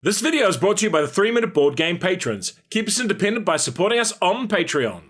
This video is brought to you by the 3-Minute Board Game patrons. Keep us independent by supporting us on Patreon.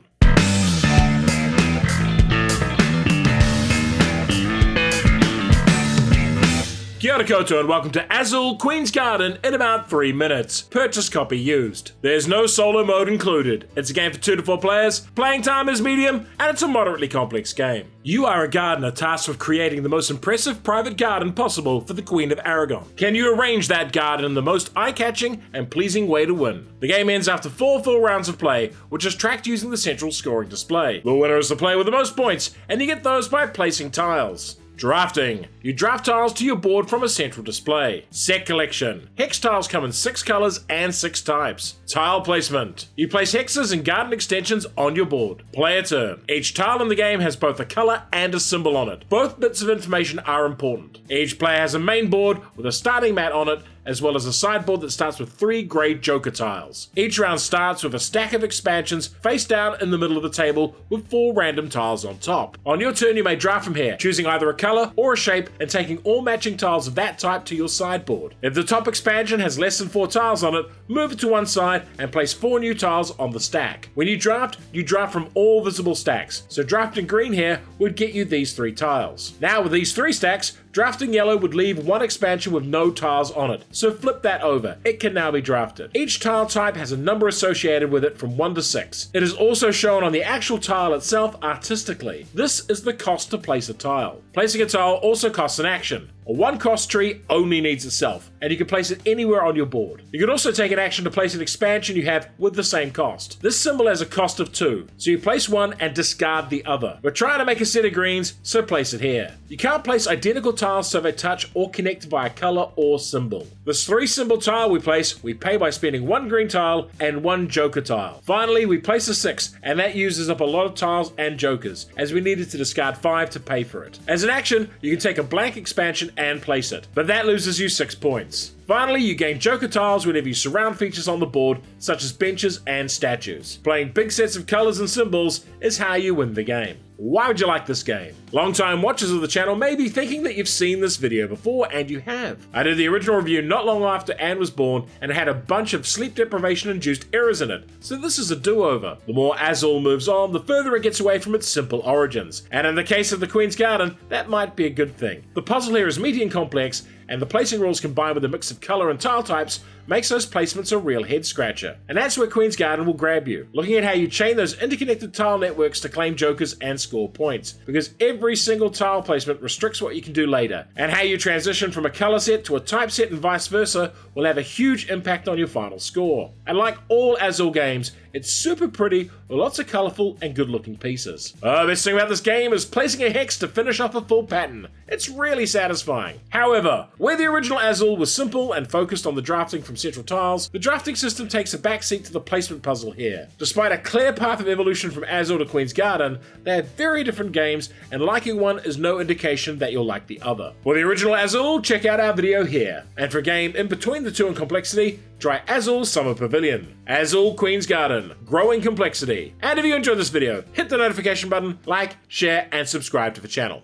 Kia ora koutou and welcome to Azul Queens Garden in about 3 minutes. Purchase copy used. There's no solo mode included. It's a game for 2 to 4 players, playing time is medium, and it's a moderately complex game. You are a gardener tasked with creating the most impressive private garden possible for the Queen of Aragon. Can you arrange that garden in the most eye-catching and pleasing way to win? The game ends after 4 full rounds of play, which is tracked using the central scoring display. The winner is the player with the most points, and you get those by placing tiles. Drafting. You draft tiles to your board from a central display. Set collection. Hex tiles come in 6 colors and 6 types. Tile placement. You place hexes and garden extensions on your board. Player turn. Each tile in the game has both a color and a symbol on it. Both bits of information are important. Each player has a main board with a starting mat on it, as well as a sideboard that starts with 3 grey joker tiles. Each round starts with a stack of expansions face down in the middle of the table with 4 random tiles on top. On your turn you may draft from here, choosing either a color or a shape and taking all matching tiles of that type to your sideboard. If the top expansion has less than 4 tiles on it, move it to one side and place 4 new tiles on the stack. When you draft from all visible stacks, so drafting green here would get you these 3 tiles. Now with these 3 stacks, drafting yellow would leave one expansion with no tiles on it, so flip that over. It can now be drafted. Each tile type has a number associated with it from 1 to 6. It is also shown on the actual tile itself artistically. This is the cost to place a tile. Placing a tile also costs an action. A 1-cost tree only needs itself, and you can place it anywhere on your board. You can also take an action to place an expansion you have with the same cost. This symbol has a cost of 2, so you place one and discard the other. We're trying to make a set of greens, so place it here. You can't place identical tiles so they touch or connect by a color or symbol. This 3-symbol tile we pay by spending 1 green tile and 1 joker tile. Finally, we place a 6, and that uses up a lot of tiles and jokers, as we needed to discard 5 to pay for it. As an action, you can take a blank expansion and place it, but that loses you 6 points. Finally, you gain joker tiles whenever you surround features on the board, such as benches and statues. Playing big sets of colors and symbols is how you win the game. Why would you like this game? Long-time watchers of the channel may be thinking that you've seen this video before, and you have. I did the original review not long after Anne was born, and it had a bunch of sleep deprivation-induced errors in it, so this is a do-over. The more Azul moves on, the further it gets away from its simple origins, and in the case of the Queen's Garden, that might be a good thing. The puzzle here is meaty and complex, and the placing rules combined with a mix of color and tile types makes those placements a real head-scratcher. And that's where Queen's Garden will grab you, looking at how you chain those interconnected tile networks to claim jokers and score points, because every single tile placement restricts what you can do later, and how you transition from a color set to a type set and vice versa will have a huge impact on your final score. And like all Azul games, it's super pretty with lots of colorful and good looking pieces. The best thing about this game is placing a hex to finish off a full pattern. It's really satisfying. However, where the original Azul was simple and focused on the drafting from central tiles, the drafting system takes a backseat to the placement puzzle here. Despite a clear path of evolution from Azul to Queen's Garden, they are very different games, and liking one is no indication that you'll like the other. For the original Azul, check out our video here. And for a game in between the two in complexity, try Azul Summer Pavilion. Azul Queen's Garden, growing complexity. And if you enjoyed this video, hit the notification button, like, share, and subscribe to the channel.